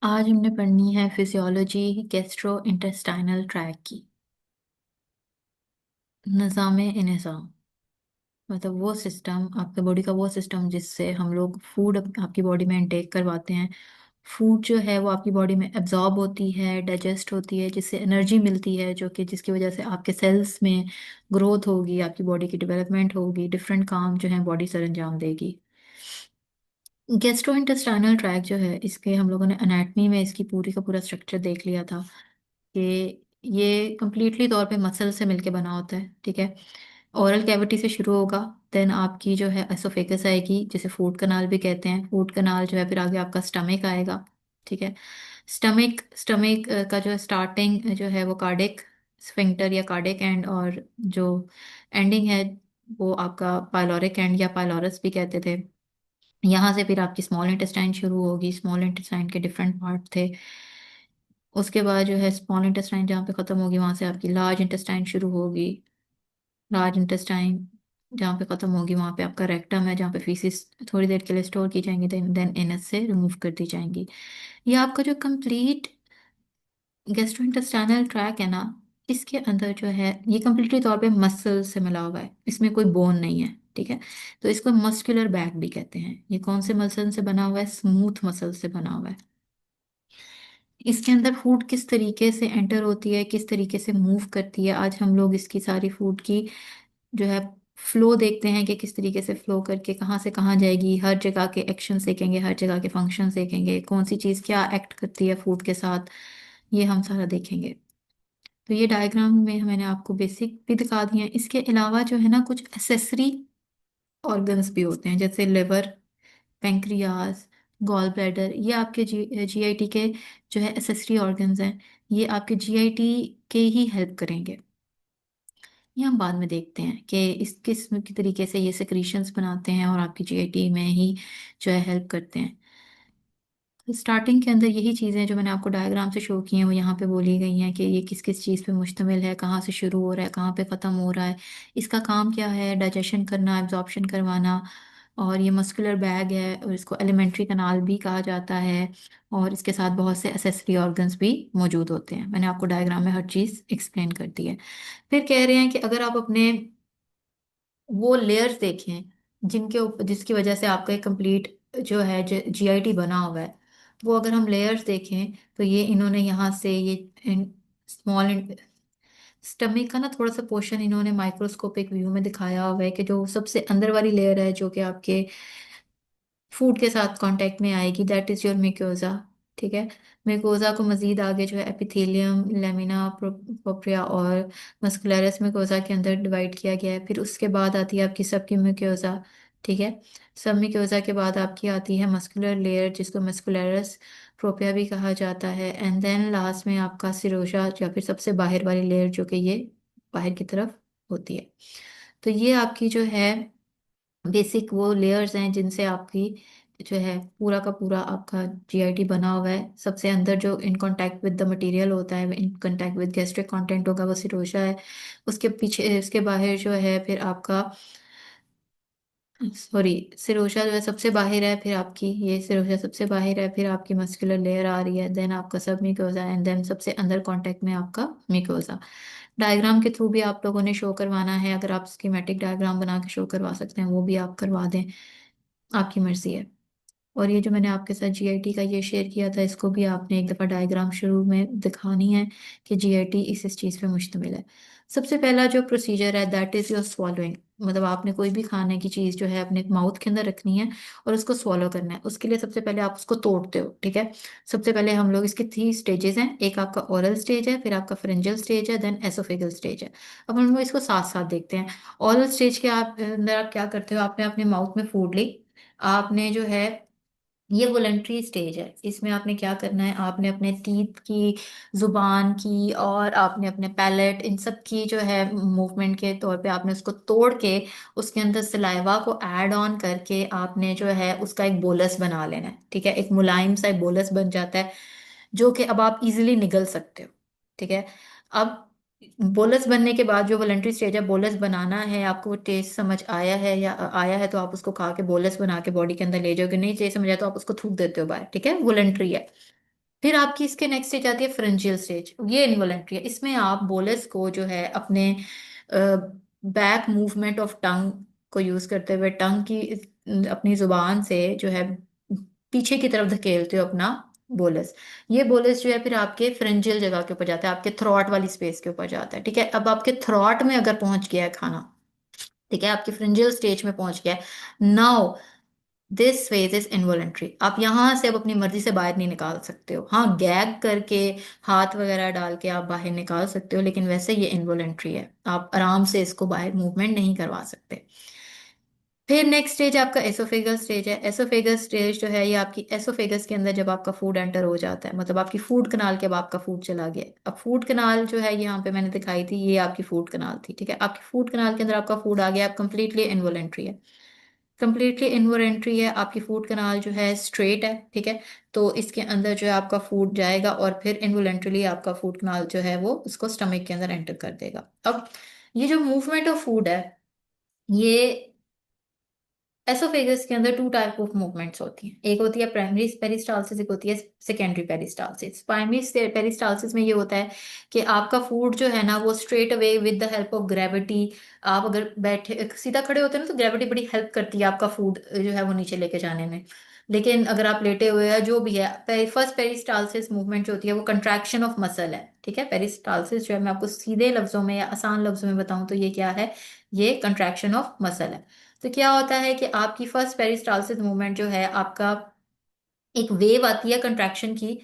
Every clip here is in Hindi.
आज हमने पढ़नी है फिजियोलॉजी गैस्ट्रो इंटेस्टाइनल ट्रैक की। निज़ाम ए निज़ाम मतलब वो सिस्टम, आपके बॉडी का वो सिस्टम जिससे हम लोग फूड आपकी बॉडी में इंटेक करवाते हैं। फूड जो है वो आपकी बॉडी में एब्जॉर्ब होती है, डाइजेस्ट होती है, जिससे एनर्जी मिलती है, जो कि जिसकी वजह से आपके सेल्स में ग्रोथ होगी, आपकी बॉडी की डेवलपमेंट होगी, डिफरेंट काम जो है बॉडी सर अंजाम देगी। गैस्ट्रोइंटेस्टाइनल ट्रैक जो है, इसके हम लोगों ने एनाटमी में इसकी पूरी का पूरा स्ट्रक्चर देख लिया था कि ये कंप्लीटली तौर पे मसल से मिलके बना होता है। ठीक है, ओरल कैविटी से शुरू होगा, देन आपकी जो है एसोफेगस आएगी, जिसे फूड कनाल भी कहते हैं। फूड कनाल जो है फिर आगे आपका स्टमक आएगा। ठीक है, स्टमक स्टमक का जो स्टार्टिंग जो है वो कार्डिक स्फिंक्टर या कार्डिक एंड, और जो एंडिंग है वो आपका पाइलोरिक एंड या पाइलोरस भी कहते थे। यहाँ से फिर आपकी स्मॉल इंटेस्टाइन शुरू होगी। स्मॉल इंटेस्टाइन के डिफरेंट पार्ट थे। उसके बाद जो है स्मॉल इंटेस्टाइन जहाँ पे खत्म होगी, वहां से आपकी लार्ज इंटेस्टाइन शुरू होगी। लार्ज इंटेस्टाइन जहाँ पे खत्म होगी, वहां पे आपका रेक्टम है, जहाँ पे फीसिस थोड़ी देर के लिए स्टोर की जाएंगी, देन एनएस से रिमूव कर दी जाएंगी। ये आपका जो कंप्लीट गैस्ट्रोइंटेस्टाइनल ट्रैक है ना, इसके अंदर जो है ये कंप्लीटली तौर पे मसल से मिला हुआ है, इसमें कोई बोन नहीं है। ठीक है, तो इसको मस्कुलर बैक भी कहते हैं। ये कौन से मसल से बना हुआ है? स्मूथ मसल से बना हुआ है। इसके अंदर फूड किस तरीके से एंटर होती है, किस तरीके से मूव करती है, आज हम लोग इसकी सारी फूड की जो है फ्लो देखते हैं कि किस तरीके से फ्लो करके कहाँ से कहाँ जाएगी। हर जगह के एक्शन देखेंगे, हर जगह के फंक्शन देखेंगे, कौन सी चीज़ क्या एक्ट करती है फूड के साथ, ये हम सारा देखेंगे। तो ये डायग्राम में मैंने आपको बेसिक भी दिखा दिए हैं। इसके अलावा जो है ना, कुछ एसेसरी ऑर्गन्स भी होते हैं, जैसे लिवर, पेंक्रियाज, गॉल ब्लैडर। ये आपके जीआईटी के जो है एसेसरी ऑर्गन्स हैं। ये आपके जीआईटी के ही हेल्प करेंगे। ये हम बाद में देखते हैं कि इस किस की तरीके से ये सेक्रीशंस बनाते हैं और आपकी जीआईटी में ही जो है हेल्प करते हैं। स्टार्टिंग के अंदर यही चीज़ें जो मैंने आपको डायग्राम से शो की हैं वो यहाँ पे बोली गई हैं कि ये किस किस चीज़ पे मुश्तमिल है, कहाँ से शुरू हो रहा है, कहाँ पे ख़त्म हो रहा है, इसका काम क्या है, डाइजेशन करना, एब्जॉर्प्शन करवाना। और ये मस्कुलर बैग है, और इसको एलिमेंट्री कनाल भी कहा जाता है। और इसके साथ बहुत से एसेसरी ऑर्गन्स भी मौजूद होते हैं। मैंने आपको डायग्राम में हर चीज़ एक्सप्लेन कर दी है। फिर कह रहे हैं कि अगर आप अपने वो लेयर्स देखें जिनके ऊपर, जिसकी वजह से आपका एक कंप्लीट जो है जीआईटी बना हुआ है, वो अगर हम लेयर्स देखें तो ये इन्होंने यहाँ से ये स्मॉल स्टमक का ना थोड़ा सा पोर्शन इन्होंने माइक्रोस्कोपिक व्यू में दिखाया हुआ है कि जो सबसे अंदर वाली लेयर है जो कि आपके फूड के साथ कांटेक्ट में आएगी, दैट इज योर म्यूकोजा। ठीक है, म्यूकोजा को मजीद आगे जो है एपिथेलियम, लेमिना प्रोप्रिया और मस्कुलरिस म्यूकोजा के अंदर डिवाइड किया गया है। फिर उसके बाद आती है आपकी सबकी म्यूकोजा। ठीक है, सब म्यूकोजा के बाद आपकी आती है मस्कुलर लेयर, जिसको मस्कुलरिस प्रोप्रिया भी कहा जाता है। एंड देन लास्ट में आपका सिरोजा, या फिर सबसे बाहर वाली लेयर, जो कि ये बाहर की तरफ होती है। तो ये आपकी जो है बेसिक वो लेयर्स हैं जिनसे आपकी जो है पूरा का पूरा आपका जीआईटी बना हुआ है। सबसे अंदर जो in contact with the material होता है, in contact with gastric content होगा, वो सिरोशा है। उसके पीछे, उसके बाहर जो है फिर आपका, सॉरी, सिरोशा जो है सबसे बाहर है, फिर आपकी ये सिरोशा सबसे बाहर है, फिर आपकी मस्कुलर लेयर आ रही है, देन आपका सब म्यूकोसा, एंड देन सबसे अंदर कांटेक्ट में आपका म्यूकोसा। डायग्राम के थ्रू भी आप लोगों ने शो करवाना है, अगर आप स्कीमेटिक डायग्राम बना के शो करवा सकते हैं वो भी आप करवा दें, आपकी मर्जी है। और ये जो मैंने आपके साथ जीआईटी का ये शेयर किया था, इसको भी आपने एक दफ़ा डायग्राम शुरू में दिखानी है कि जीआईटी इस चीज़ पे मुश्तमिल है। सबसे पहला जो प्रोसीजर है, दैट इज़ योर स्वॉलोइंग। मतलब आपने कोई भी खाने की चीज़ जो है अपने माउथ के अंदर रखनी है और उसको स्वॉलो करना है। उसके लिए सबसे पहले आप उसको तोड़ते हो। ठीक है, सबसे पहले हम लोग, इसके 3 स्टेजेस हैं, एक आपका ओरल स्टेज है, फिर आपका फेरेंजियल स्टेज है, देन एसोफेगल स्टेज है। अब हम लोग इसको साथ साथ देखते हैं। ओरल स्टेज के आप अंदर आप क्या करते हो, आपने अपने माउथ में फूड ली, आपने जो है, ये वॉलंटरी स्टेज है, इसमें आपने क्या करना है, आपने अपने टीथ की, जुबान की, और आपने अपने पैलेट, इन सब की जो है मूवमेंट के तौर पे आपने उसको तोड़ के उसके अंदर सलाइवा को ऐड ऑन करके आपने जो है उसका एक बोलस बना लेना है। ठीक है, एक मुलायम सा एक बोलस बन जाता है, जो कि अब आप इजीली निगल सकते हो। ठीक है, अब बोलस बनने के बाद जो वॉलंटरी स्टेज है, बोलस बनाना है, आपको वो टेस्ट समझ आया है या आया है तो आप उसको खा के बोलस बना के बॉडी के अंदर ले जाओगे, नहीं टेस्ट समझ आया तो आप उसको थूक देते हो बाहर। ठीक है, वॉलंटरी है। फिर आपकी इसके नेक्स्ट स्टेज आती है फ्रेंजियल स्टेज, ये इन्वॉलेंट्री है। इसमें आप बोलस को जो है अपने बैक मूवमेंट ऑफ टंग को यूज करते हुए टंग की अपनी जुबान से जो है पीछे की तरफ धकेलते हो अपना बोलस। ये बोलस जो है फिर आपके फ्रेंजियल जगह के ऊपर जाता है, आपके थ्रॉट वाली स्पेस के ऊपर जाता है। ठीक है, अब आपके थ्रॉट में अगर पहुंच गया है खाना, ठीक है, आपकी फ्रिंजियल स्टेज में पहुंच गया है now, this phase is involuntary. आप यहां से अब अपनी मर्जी से बाहर नहीं निकाल सकते हो। हाँ, गैग करके हाथ वगैरह डाल के आप बाहर निकाल सकते हो, लेकिन वैसे ये इनवॉलेंट्री है, आप आराम से इसको बाहर मूवमेंट नहीं करवा सकते। फिर नेक्स्ट स्टेज आपका एसोफेगस स्टेज है। एसोफेगस स्टेज जो है ये आपकी एसोफेगस के अंदर जब आपका फूड एंटर हो जाता है, मतलब आपकी फूड कनाल के अब आपका फूड चला गया। अब फूड कनाल जो है यहाँ पे मैंने दिखाई थी, ये आपकी फूड कनाल थी। ठीक है, आपकी फूड कनाल के अंदर आपका फूड आ गया, आप कंप्लीटली इनवॉलेंट्री है। कंप्लीटली इनवॉलेंट्री है, आपकी फूड कनाल जो है स्ट्रेट है। ठीक है, तो इसके अंदर जो है आपका फूड जाएगा और फिर इनवॉलेंट्रीली आपका फूड कनाल जो है वो उसको स्टमक के अंदर एंटर कर देगा। अब ये जो मूवमेंट ऑफ फूड है, ये एसोफेगस के अंदर टू टाइप ऑफ मूवमेंट्स होती हैं। एक होती है प्राइमरी पेरिस्टालसिस, एक होती है सेकेंडरी पेरिस्टालसिस। प्राइमरी पेरिस्टालसिस में ये होता है कि आपका फूड जो है ना वो straight away with the help of gravity, आप अगर बैठे सीधा खड़े होते हैं ना तो ग्रेविटी बड़ी हेल्प करती है आपका फूड जो है वो नीचे लेके जाने में। लेकिन अगर आप लेटे हुए हैं जो भी है, फर्स्ट पेरिस्टालसिस मूवमेंट जो होती है वो कंट्रैक्शन ऑफ मसल है। ठीक है, पेरिस्टालसिस जो है मैं आपको सीधे लफ्जों में या आसान लफ्जों में बताऊं तो ये क्या है, ये कंट्रैक्शन ऑफ मसल है। तो क्या होता है कि आपकी फर्स्ट पेरिस्टालसिस मूवमेंट जो है आपका, एक वेव आती है कंट्रैक्शन की,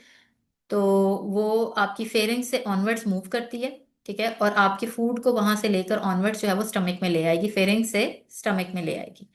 तो वो आपकी फेरिंग से ऑनवर्ड्स मूव करती है। ठीक है, और आपके फूड को वहां से लेकर ऑनवर्ड्स जो है वो स्टमक में ले आएगी, फेरिंग से स्टमक में ले आएगी,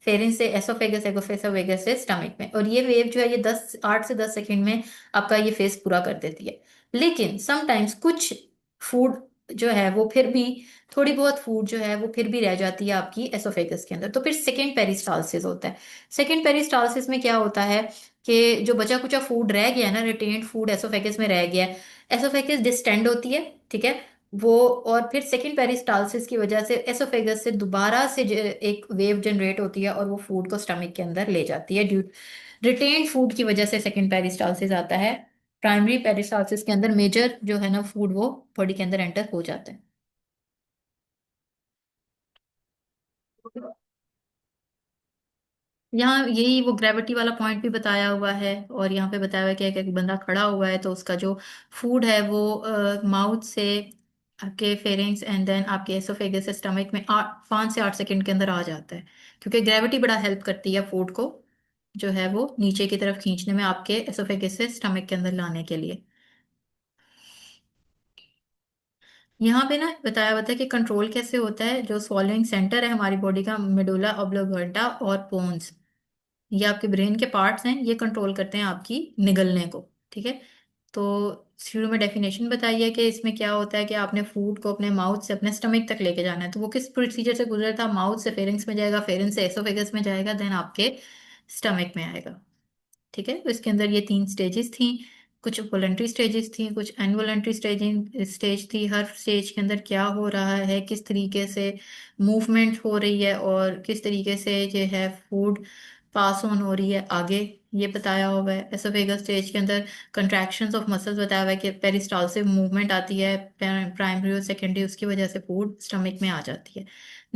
फेरिंग से एसोफेगस, एसोफेगस से स्टमक में। और ये वेव जो है ये 8 से 10 सेकंड में आपका ये फेस पूरा कर देती है। लेकिन समटाइम्स कुछ फूड जो है वो फिर भी, थोड़ी बहुत फूड जो है वो फिर भी रह जाती है आपकी एसोफेगस के अंदर, तो फिर सेकेंड पेरिस्टालसिस होता है। सेकेंड पेरिस्टालसिस में क्या होता है कि जो बचा कुचा फूड रह गया है ना, रिटेन्ड फूड एसोफेगस में रह गया है, एसोफेगस डिस्टेंड होती है। ठीक है, वो और फिर सेकेंड पेरिस्टालसिस की वजह से एसोफेगस से दोबारा से एक वेव जनरेट होती है और वो फूड को स्टमक के अंदर ले जाती है। ड्यू रिटेन्ड फूड की वजह से सेकेंड पेरिस्टालसिस आता है। प्राइमरी पेरिस्टालसिस के अंदर मेजर जो है ना फूड वो बॉडी के अंदर एंटर हो जाता है। यहाँ यही वो ग्रेविटी वाला पॉइंट भी बताया हुआ है, और यहाँ पे बताया हुआ है कि एक बंदा खड़ा हुआ है तो उसका जो फूड है वो माउथ से आपके फेरिंग्स एंड देन आपके एसोफेगस से स्टमक में 5 से 8 सेकंड के अंदर आ जाता है, क्योंकि ग्रेविटी बड़ा हेल्प करती है फूड को जो है वो नीचे की तरफ खींचने में, आपके एसोफेगस से स्टमक के अंदर लाने के लिए। यहाँ पे ना बताया हुआ था कि कंट्रोल कैसे होता है। जो स्वॉलोइंग सेंटर है हमारी बॉडी का, मेडुला ऑब्लोंगेटा और पोन्स, ये आपके ब्रेन के पार्ट्स हैं, ये कंट्रोल करते हैं आपकी निगलने को। ठीक है, तो शुरू में डेफिनेशन बताइए कि इसमें क्या होता है कि आपने फूड को अपने माउथ से अपने स्टमक तक लेके जाना है, तो वो किस प्रोसीजर से गुजरता था, माउथ से फेरिंग्स में जाएगा, फेरिंग्स से एसोफेगस में जाएगा, देन आपके स्टमक में आएगा। ठीक है, तो इसके अंदर ये 3 स्टेजेस थी। कुछ वॉलंटरी स्टेजेस थी, कुछ अनवॉलंटरी स्टेज थी। हर स्टेज के अंदर क्या हो रहा है, किस तरीके से मूवमेंट हो रही है और किस तरीके से जो है फूड पास ऑन हो रही है आगे, ये बताया हुआ है। एसोफेगस स्टेज के अंदर कंट्रैक्शंस ऑफ मसल्स बताया हुआ है कि पेरिस्टालसिस मूवमेंट आती है प्राइमरी और सेकेंडरी, उसकी वजह से फूड स्टमक में आ जाती है।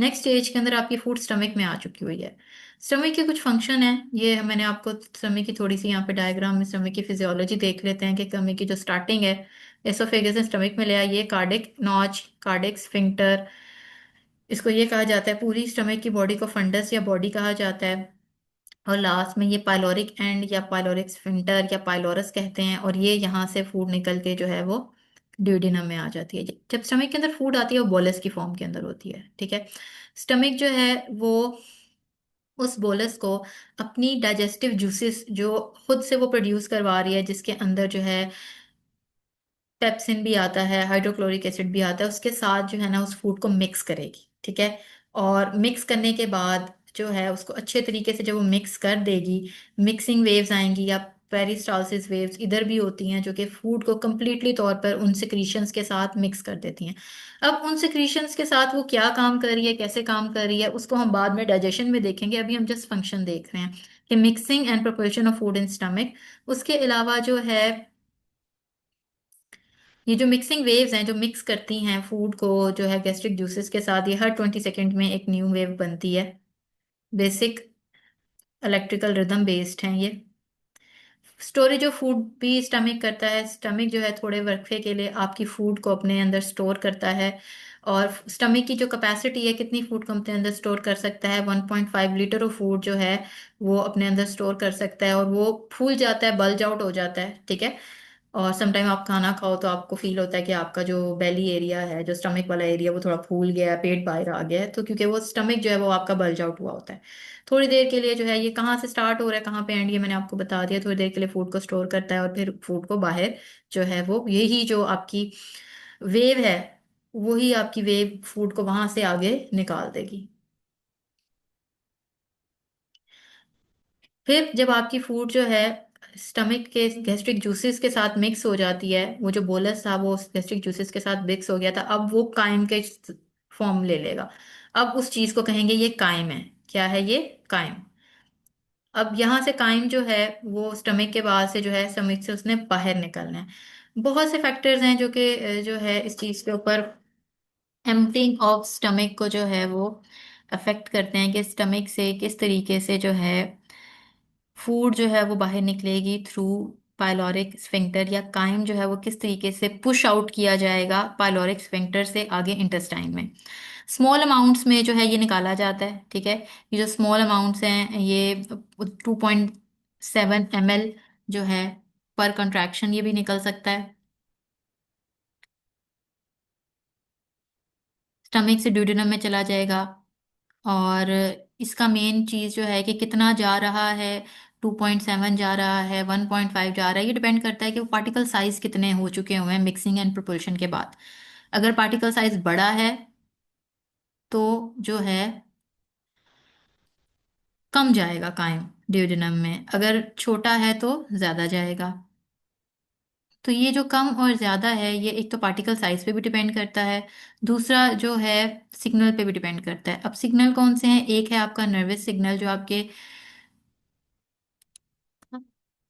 नेक्स्ट स्टेज के अंदर आपकी फूड स्टमक में आ चुकी हुई है। स्टमक के कुछ फंक्शन है, ये मैंने आपको स्टमक की थोड़ी सी यहाँ पे डायग्राम में स्टमक की फिजियोलॉजी देख लेते हैं कि स्टमक की जो स्टार्टिंग है, एसोफेगस ने स्टमक में लिया, ये कार्डिक नॉच, कार्डिक स्फिंक्टर, इसको ये कहा जाता है। पूरी स्टमक की बॉडी को फंडस या बॉडी कहा जाता है। और लास्ट में ये पाइलोरिक एंड या पाइलोरिक स्फिंक्टर या पाइलोरस कहते हैं, और ये यहाँ से फूड निकल के जो है वो ड्यूडेनम में आ जाती है। जब स्टमक के अंदर फूड आती है वो बोलस की फॉर्म के अंदर होती है। ठीक है, स्टमक जो है वो उस बोलस को अपनी डाइजेस्टिव जूसेस जो खुद से वो प्रोड्यूस करवा रही है, जिसके अंदर जो है पेप्सिन भी आता है, हाइड्रोक्लोरिक एसिड भी आता है, उसके साथ जो है ना उस फूड को मिक्स करेगी। ठीक है, और मिक्स करने के बाद जो है उसको अच्छे तरीके से जब वो मिक्स कर देगी, मिक्सिंग वेव्स आएंगी या पेरिस्टालसिस वेव्स इधर भी होती हैं, जो कि फूड को कंप्लीटली तौर पर उन सिक्रीशंस के साथ मिक्स कर देती हैं। अब उन सिक्रीशंस के साथ वो क्या काम कर रही है, कैसे काम कर रही है, उसको हम बाद में डाइजेशन में देखेंगे, अभी हम जस्ट फंक्शन देख रहे हैं कि mixing and propulsion of food in stomach. उसके अलावा जो है ये जो मिक्सिंग वेव्स हैं जो मिक्स करती हैं फूड को जो है गैस्ट्रिक जूसेस के साथ, ये हर 20 सेकेंड में एक न्यू वेव बनती है। बेसिक इलेक्ट्रिकल रिदम बेस्ड हैं ये। स्टोरेज ऑफ फूड भी स्टमक करता है। स्टमक जो है थोड़े वक्फे के लिए आपकी फूड को अपने अंदर स्टोर करता है। और स्टमक की जो कैपेसिटी है, कितनी फूड को अपने अंदर स्टोर कर सकता है, 1.5 लीटर ऑफ फूड जो है वो अपने अंदर स्टोर कर सकता है। और वो फूल जाता है, बल्ज आउट हो जाता है, ठीक है। और समटाइम आप खाना खाओ तो आपको फील होता है कि आपका जो बेली एरिया है, जो स्टमक वाला एरिया, वो थोड़ा फूल गया है, पेट बाहर आ गया है, तो क्योंकि वो स्टमक जो है वो आपका बल्ज आउट हुआ होता है। थोड़ी देर के लिए जो है ये कहाँ से स्टार्ट हो रहा है कहाँ पे एंड, ये मैंने आपको बता दिया। थोड़ी देर के लिए फूड को स्टोर करता है और फिर फूड को बाहर जो है वो, यही जो आपकी वेव है, वही आपकी वेव फूड को वहां से आगे निकाल देगी। फिर जब आपकी फूड जो है स्टमक के गैस्ट्रिक जूसेस के साथ मिक्स हो जाती है, वो जो बोलस था वो गैस्ट्रिक जूसेस के साथ मिक्स हो गया था, अब वो काइम के फॉर्म ले लेगा। अब उस चीज को कहेंगे ये काइम है। क्या है ये? काइम। अब यहाँ से काइम जो है वो स्टमक के बाद से जो है स्टमक से उसने बाहर निकलना है। बहुत से फैक्टर्स हैं जो कि जो है इस चीज के ऊपर एम्पटिंग ऑफ स्टमक को जो है वो अफेक्ट करते हैं कि स्टमक से किस तरीके से जो है फूड जो है वो बाहर निकलेगी थ्रू पाइलोरिक स्फिंक्टर, या काइम जो है वो किस तरीके से पुश आउट किया जाएगा पाइलोरिक स्फिंक्टर से आगे इंटेस्टाइन में। स्मॉल अमाउंट्स में जो है ये निकाला जाता है, ठीक है। ये जो स्मॉल अमाउंट्स हैं ये 2.7 ml जो है पर कंट्रैक्शन, ये भी निकल सकता है। स्टमक से ड्यूडेनम में चला जाएगा। और इसका मेन चीज जो है कि कितना जा रहा है, 2.7 जा रहा है, 1.5 जा रहा है, ये डिपेंड करता है कि वो पार्टिकल साइज कितने हो चुके हुए हैं मिक्सिंग एंड प्रोपल्शन के बाद। अगर पार्टिकल साइज बड़ा है तो जो है कम जाएगा काइम ड्यूडेनम में, अगर छोटा है तो ज्यादा जाएगा। तो ये जो कम और ज्यादा है, ये एक तो पार्टिकल साइज पे भी डिपेंड करता है, दूसरा जो है सिग्नल पे भी डिपेंड करता है। अब सिग्नल कौन से हैं? एक है आपका नर्वस सिग्नल जो आपके,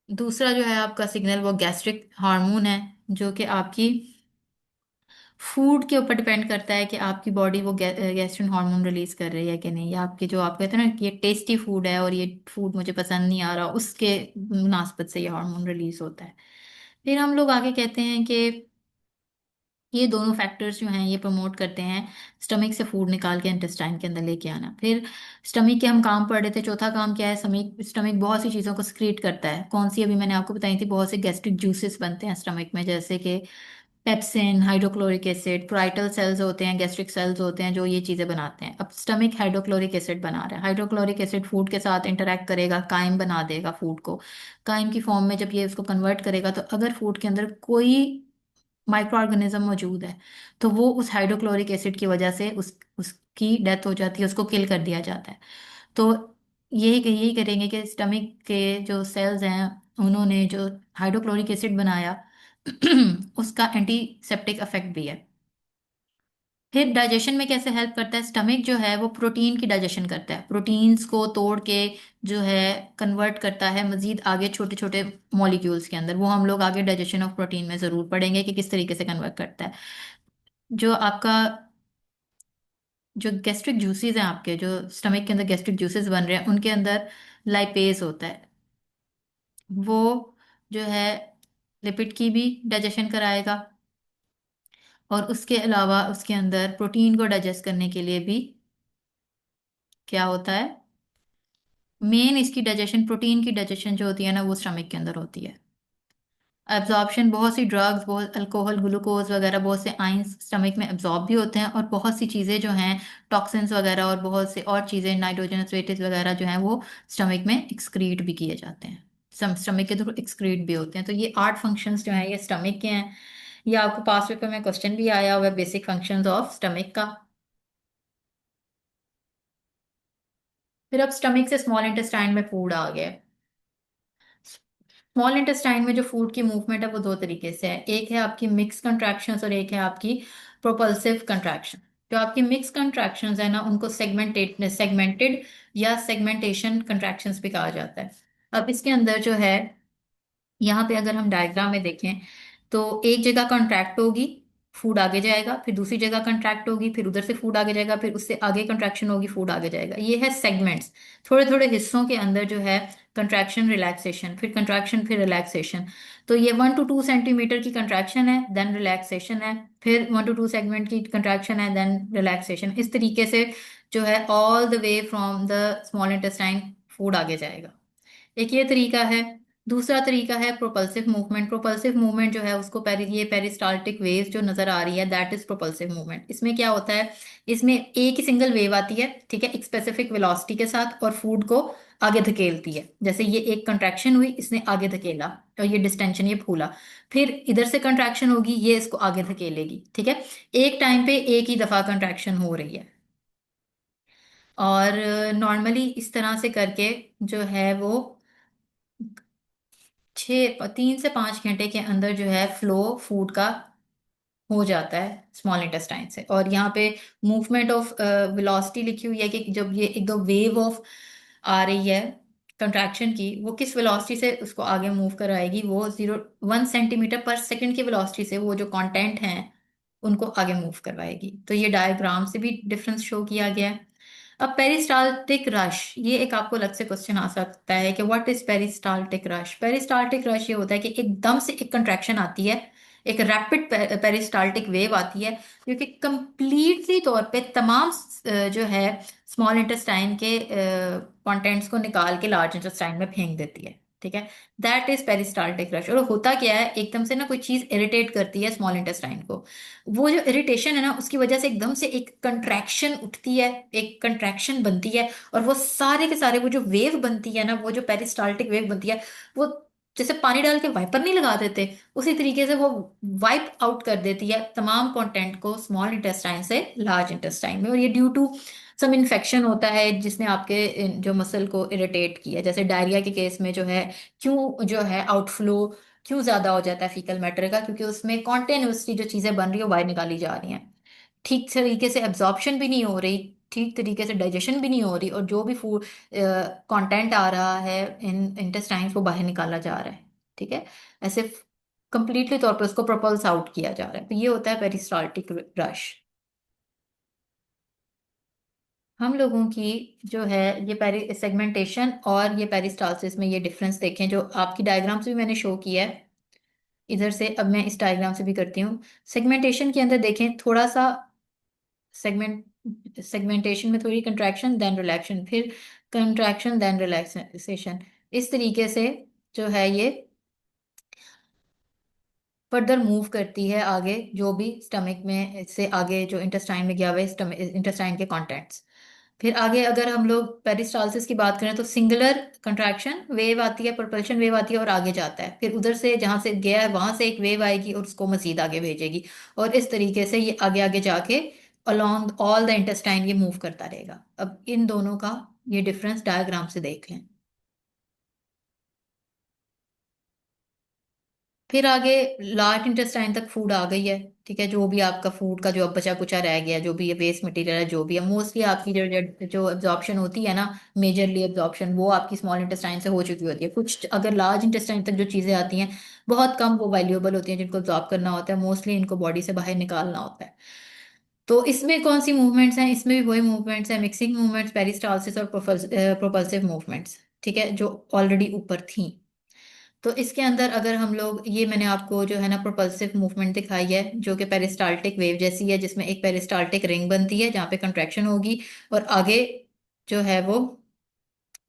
दूसरा जो है आपका सिग्नल वो गैस्ट्रिक हार्मोन है, जो कि आपकी फूड के ऊपर डिपेंड करता है कि आपकी बॉडी वो गैस्ट्रिन हार्मोन रिलीज कर रही है कि नहीं, या आपके जो आप कहते हैं ना कि ये टेस्टी फूड है और ये फूड मुझे पसंद नहीं आ रहा, उसके मुनासबत से ये हार्मोन रिलीज होता है। फिर हम लोग आगे कहते हैं कि ये दोनों फैक्टर्स जो हैं ये प्रमोट करते हैं स्टमक से फूड निकाल के इंटेस्टाइन के अंदर लेके आना। फिर स्टमक के हम काम पढ़ रहे थे, चौथा काम क्या है? स्टमक स्टमक बहुत सी चीज़ों को सक्रीट करता है। कौन सी? अभी मैंने आपको बताई थी, बहुत से गैस्ट्रिक जूसेस बनते हैं स्टमक में, जैसे कि पेप्सिन, हाइड्रोक्लोरिक एसिड, पाइटल सेल्स होते हैं, गैस्ट्रिक सेल्स होते हैं जो ये चीज़ें बनाते हैं। अब स्टमक हाइड्रोक्लोरिक एसिड बना रहा है, हाइड्रोक्लोरिक एसिड फूड के साथ इंटरेक्ट करेगा, काइम बना देगा फूड को। काइम की फॉर्म में जब ये उसको कन्वर्ट करेगा, तो अगर फूड के अंदर कोई माइक्रो ऑर्गेनिज्म मौजूद है तो वो उस हाइड्रोक्लोरिक एसिड की वजह से उसकी डेथ हो जाती है, उसको किल कर दिया जाता है। तो यही यही करेंगे कि स्टमक के जो सेल्स हैं उन्होंने जो हाइड्रोक्लोरिक एसिड बनाया उसका एंटीसेप्टिक इफेक्ट भी है। फिर डाइजेशन में कैसे हेल्प करता है? स्टमक जो है वो प्रोटीन की डाइजेशन करता है, प्रोटीन्स को तोड़ के जो है कन्वर्ट करता है मजीद आगे छोटे छोटे मॉलिक्यूल्स के अंदर। वो हम लोग आगे डाइजेशन ऑफ प्रोटीन में जरूर पढ़ेंगे कि किस तरीके से कन्वर्ट करता है। जो आपका जो गैस्ट्रिक जूसेस हैं आपके, जो स्टमक के अंदर गैस्ट्रिक जूसेस बन रहे हैं, उनके अंदर लाइपेज होता है। वो जो है लिपिड की भी डाइजेशन कराएगा, और उसके अलावा उसके अंदर प्रोटीन को डाइजेस्ट करने के लिए भी क्या होता है? मेन इसकी डाइजेशन, प्रोटीन की डाइजेशन जो होती है ना, वो स्टमक के अंदर होती है। एब्जॉर्प्शन, बहुत सी ड्रग्स, बहुत अल्कोहल, ग्लूकोज वगैरह, बहुत से आइंस स्टमक में एब्जॉर्ब भी होते हैं, और बहुत सी चीज़ें जो हैं टॉक्सिन्स वगैरह और बहुत से और चीज़ें नाइट्रोजनस वेटेज वगैरह जो हैं वो स्टमक में एक्सक्रीट भी किए जाते हैं। स्टमक के थ्रू एक्सक्रीट भी होते हैं। तो ये 8 फंक्शंस जो हैं ये स्टमक के हैं। ये आपको पास पेपर में क्वेश्चन भी आया हुआ है, बेसिक फंक्शंस ऑफ स्टमक का। फिर अब स्टमक से स्मॉल इंटेस्टाइन में फूड आ गया। स्मॉल इंटेस्टाइन में जो फूड की मूवमेंट है वो दो तरीके से है, एक है आपकी मिक्स कंट्रैक्शंस और एक है आपकी प्रोपल्सिव कंट्रैक्शन। जो आपकी मिक्स कंट्रैक्शंस है ना, उनको सेगमेंटेड या सेगमेंटेशन कंट्रैक्शंस भी कहा जाता है। अब इसके अंदर जो है, यहाँ पे अगर हम डायग्राम में देखें तो एक जगह कंट्रैक्ट होगी, फूड आगे जाएगा, फिर दूसरी जगह कंट्रैक्ट होगी, फिर उधर से फूड आगे जाएगा, फिर उससे आगे कंट्रैक्शन होगी, फूड आगे जाएगा। ये है सेगमेंट्स। थोड़े थोड़े हिस्सों के अंदर जो है कंट्रैक्शन रिलैक्सेशन, फिर कंट्रैक्शन, फिर रिलैक्सेशन। तो ये 1 to 2 सेंटीमीटर की कंट्रैक्शन है, देन रिलैक्सेशन है, फिर 1 to 2 सेगमेंट की कंट्रैक्शन है, देन रिलैक्सेशन। इस तरीके से जो है all the way from the small intestine food आगे जाएगा। एक ये तरीका है। दूसरा तरीका है प्रोपल्सिव मूवमेंट। प्रोपल्सिव मूवमेंट जो है उसको ये पेरिस्टाल्टिक वेव जो नजर आ रही है, दैट इज प्रोपल्सिव मूवमेंट। इसमें क्या होता है, इसमें एक ही सिंगल वेव आती है, ठीक है, एक स्पेसिफिक वेलोसिटी के साथ, और फूड को आगे धकेलती है। जैसे ये एक कंट्रैक्शन हुई, इसने आगे धकेला, और ये डिस्टेंशन, ये फूला। फिर इधर से कंट्रैक्शन होगी, ये इसको आगे धकेलेगी, ठीक है। एक टाइम पे एक ही दफा कंट्रैक्शन हो रही है। और नॉर्मली इस तरह से करके जो है वो 3 से 5 घंटे के अंदर जो है फ्लो फूड का हो जाता है स्मॉल इंटेस्टाइन से। और यहाँ पे मूवमेंट ऑफ वेलोसिटी लिखी हुई है कि जब ये एक दो वेव ऑफ आ रही है कंट्रैक्शन की, वो किस वेलोसिटी से उसको आगे मूव कराएगी, वो 1 सेंटीमीटर पर सेकंड की वेलोसिटी से वो जो कंटेंट हैं उनको आगे मूव करवाएगी। तो ये डायग्राम से भी डिफरेंस शो किया गया है। अब पेरिस्टाल्टिक रश, ये एक आपको अलग से क्वेश्चन आ सकता है कि what is peristaltic rush. Peristaltic rush ये होता है कि एकदम से एक कंट्रैक्शन आती है, एक रैपिड पेरिस्टाल्टिक वेव आती है, जो कि कंप्लीटली तौर पे तमाम जो है स्मॉल इंटेस्टाइन के कंटेंट्स को निकाल के लार्ज इंटेस्टाइन में फेंक देती है, ठीक है। That is peristaltic rush. और होता क्या है, एकदम से ना कोई चीज इरिटेट करती है स्मॉल इंटेस्टाइन को, वो जो इरिटेशन है ना उसकी वजह से एकदम से एक कंट्रैक्शन उठती है, एक कंट्रैक्शन बनती है, और वो सारे के सारे वो जो वेव बनती है ना, वो जो पेरिस्टाल्टिक वेव बनती है, वो जैसे पानी डाल के वाइपर नहीं लगा देते, उसी तरीके से वो वाइप आउट कर देती है तमाम कंटेंट को स्मॉल इंटेस्टाइन से लार्ज इंटेस्टाइन में। और ये ड्यू टू सम इन्फेक्शन होता है जिसने आपके जो मसल को इरिटेट किया। जैसे डायरिया के केस में जो है, क्यों जो है आउटफ्लो क्यों ज्यादा हो जाता है फीकल मैटर का, क्योंकि उसमें कॉन्टिन्यूसली जो चीजें बन रही है वो बाहर निकाली जा रही हैं, ठीक तरीके से एब्जॉर्प्शन भी नहीं हो रही, ठीक तरीके से डाइजेशन भी नहीं हो रही, और जो भी फूड कंटेंट आ रहा है इन इंटेस्टाइन वो बाहर निकाला जा रहा है, ठीक है। ऐसे कंप्लीटली तौर पर उसको प्रोपल्स आउट किया जा रहा है। तो ये होता है पेरिस्टाल्टिक रश। हम लोगों की जो है ये पेरी सेगमेंटेशन और ये पेरिस्टालसिस में ये डिफरेंस देखें, जो आपकी डायग्राम से भी मैंने शो किया है इधर से। अब मैं इस डायग्राम से भी करती हूँ। सेगमेंटेशन के अंदर देखें थोड़ा सा, सेगमेंटेशन में थोड़ी कंट्रैक्शन देन रिलैक्सेशन, फिर कंट्रैक्शन देन रिलैक्सेशन। इस तरीके से जो है ये फर्दर मूव करती है आगे, जो भी स्टमक में से आगे जो इंटेस्टाइन में गया हुआ है, इंटेस्टाइन के कंटेंट्स। फिर आगे अगर हम लोग पेरिस्टालसिस की बात करें तो सिंगुलर कंट्रैक्शन वेव आती है, प्रोपल्शन वेव आती है, और आगे जाता है। फिर उधर से जहां से गया है वहां से एक वेव आएगी और उसको मजीद आगे भेजेगी, और इस तरीके से ये आगे आगे जाके अलोंग ऑल द इंटेस्टाइन ये मूव करता रहेगा। अब इन दोनों का ये डिफरेंस डायग्राम से देख लें। फिर आगे लार्ज इंटेस्टाइन तक फूड आ गई है, ठीक है। जो भी आपका फूड का जो अब बचा कुचा रह गया, जो भी वेस्ट मटेरियल है, जो भी है, मोस्टली आपकी जो एब्जॉर्प्शन होती है ना, मेजरली एब्जॉर्प्शन वो आपकी स्मॉल इंटेस्टाइन से हो चुकी होती है। कुछ अगर लार्ज इंटेस्टाइन तक जो चीज़ें आती हैं बहुत कम वो वैल्यूएबल होती हैं, जिनको एब्जॉर्ब करना होता है, मोस्टली इनको बॉडी से बाहर निकालना होता है। तो इसमें कौन सी मूवमेंट्स हैं, इसमें भी वही मूवमेंट्स हैं, मिक्सिंग मूवमेंट्स, पेरिस्टालसिस और प्रोपल्सिव मूवमेंट्स, ठीक है, जो ऑलरेडी ऊपर थी। तो इसके अंदर अगर हम लोग, ये मैंने आपको जो है ना प्रोपल्सिव मूवमेंट दिखाई है, जो कि पेरिस्टाल्टिक वेव जैसी है, जिसमें एक पेरिस्टाल्टिक रिंग बनती है जहाँ पे कंट्रैक्शन होगी, और आगे जो है वो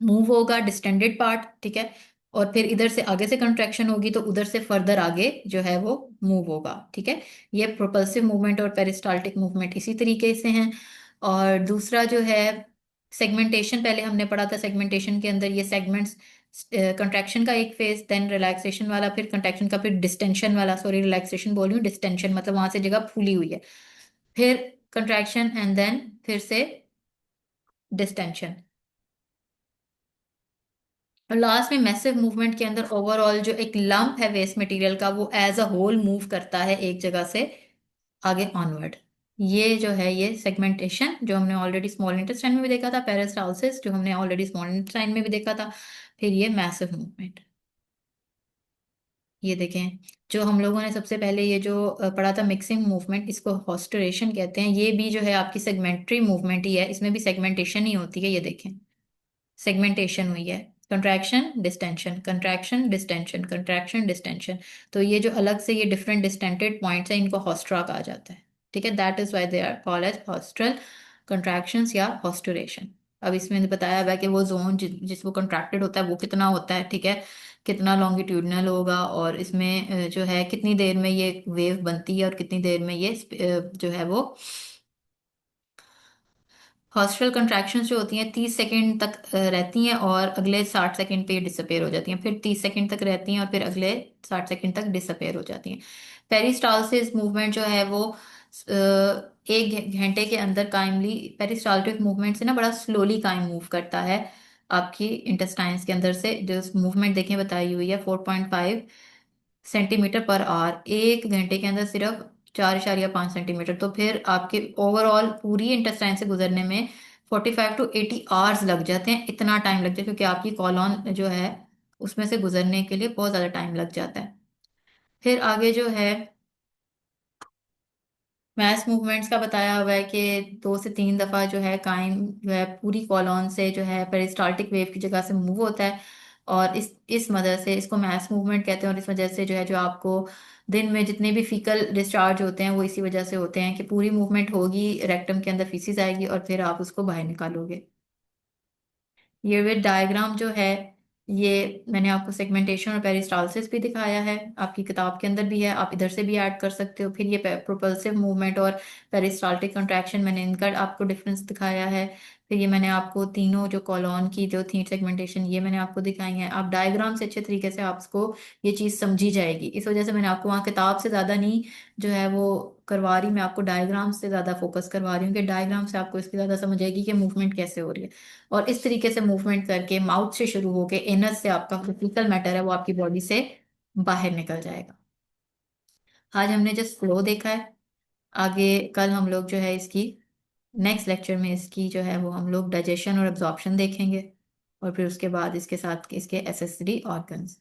मूव होगा डिस्टेंडेड पार्ट, ठीक है। और फिर इधर से आगे से कंट्रैक्शन होगी तो उधर से फर्दर आगे जो है वो मूव होगा, ठीक है। ये प्रोपल्सिव मूवमेंट और पेरिस्टाल्टिक मूवमेंट इसी तरीके से हैं। और दूसरा जो है सेगमेंटेशन, पहले हमने पढ़ा था सेगमेंटेशन के अंदर ये सेगमेंट्स, कंट्रैक्शन का एक फेज, देन रिलैक्सेशन वाला, फिर कंट्रैक्शन का, फिर डिस्टेंशन वाला, सॉरी रिलैक्सेशन बोल रही हूँ, डिस्टेंशन मतलब वहां से जगह फूली हुई है, फिर कंट्रैक्शन एंड देन फिर से डिस्टेंशन। और लास्ट में मैसिव मूवमेंट के अंदर ओवरऑल जो एक लंप है वेस्ट मटेरियल का, वो एज अ होल मूव करता है एक जगह से आगे ऑनवर्ड। ये जो है ये सेगमेंटेशन जो हमने ऑलरेडी स्मॉल इंटेस्टाइन में भी देखा था, पेरिस्टालसिस जो हमने ऑलरेडी स्मॉल इंटेस्टाइन में भी देखा था, फिर ये मैसिव मूवमेंट। ये देखें, जो हम लोगों ने सबसे पहले ये जो पढ़ा था मिक्सिंग मूवमेंट, इसको हॉस्टरेशन कहते हैं। ये भी जो है आपकी सेगमेंटरी मूवमेंट ही है, इसमें भी सेगमेंटेशन ही होती है। ये देखें, सेगमेंटेशन हुई है, contraction distension, contraction distension, contraction distension. तो ये जो अलग से ये डिफरेंट डिस्टेंटेड पॉइंट्स हैं, इनको हॉस्ट्रा कहा जाता है। ठीक है, that is why they are called as हॉस्ट्रल कंट्रैक्शंस या हॉस्टोरेशन। अब इसमें बताया हुआ है कि वो जोन जिसको कंट्रैक्टेड होता है वो कितना होता है, ठीक है, कितना लॉन्गिट्यूडनल होगा, और इसमें जो है कितनी देर में ये वेव बनती है और कितनी देर में ये जो है वो हॉस्टल कंट्रैक्शंस जो होती हैं 30 सेकेंड तक रहती हैं, और अगले 60 सेकेंड पे डिसअपेयर हो जाती हैं, फिर 30 सेकेंड तक रहती हैं और फिर अगले 60 सेकेंड तक डिसअपेयर हो जाती हैं। पेरिस्टालसिस मूवमेंट जो है वो 1 घंटे के अंदर काइमली, पेरिस्टाल्टिक मूवमेंट से ना बड़ा स्लोली काइम मूव करता है आपकी इंटेस्टाइन्स के अंदर से। जो मूवमेंट देखें बताई हुई है 4.5 सेंटीमीटर पर आवर, 1 घंटे के अंदर सिर्फ 4.5 सेंटीमीटर। तो फिर आपके ओवरऑल पूरी इंटेस्टाइन से गुजरने में 45 to 80 आवर्स लग जाते हैं। इतना टाइम लग जाता है क्योंकि आपकी कॉलॉन जो है उसमें से गुजरने के लिए बहुत ज़्यादा टाइम लग जाता है। फिर आगे जो है मैस मूवमेंट्स का बताया हुआ है कि 2 से 3 दफा जो है काइम जो है पूरी कॉलॉन से जो है पेरिस्टाल्टिक वेव की जगह से मूव होता है, और इस वजह से इसको मैस मूवमेंट कहते हैं। और इस वजह से जो है जो आपको दिन में जितने भी फीकल डिस्चार्ज होते हैं वो इसी वजह से होते हैं कि पूरी मूवमेंट होगी, रेक्टम के अंदर फीसिस आएगी और फिर आप उसको बाहर निकालोगे। ये वे डायग्राम जो है, ये मैंने आपको सेगमेंटेशन और पेरिस्टालसिस भी दिखाया है, आपकी किताब के अंदर भी है, आप इधर से भी ऐड कर सकते हो। फिर ये प्रोपल्सिव मूवमेंट और पेरिस्टाल्टिक कंट्रैक्शन, मैंने इनका आपको डिफरेंस दिखाया है। फिर ये मैंने आपको तीनों जो कॉलॉन की जो थी सेगमेंटेशन, ये मैंने आपको दिखाई है। आप डायग्राम से अच्छे तरीके से आपको ये चीज़ समझी जाएगी, इस वजह से मैंने आपको वहाँ किताब से ज़्यादा नहीं जो है वो करवा रही, मैं आपको डायग्राम से ज़्यादा फोकस करवा रही हूँ कि डायग्राम से आपको इसकी ज़्यादा समझ आएगी कि मूवमेंट कैसे हो रही है। और इस तरीके से मूवमेंट करके माउथ से शुरू होके एनस से आपका जो फीकल मैटर है वो आपकी बॉडी से बाहर निकल जाएगा। आज हमने जस्ट फ्लो देखा है, आगे कल हम लोग जो है इसकी नेक्स्ट लेक्चर में इसकी जो है वो हम लोग डाइजेशन और एब्जॉर्प्शन देखेंगे, और फिर उसके बाद इसके साथ इसके एसेसरी ऑर्गन्स।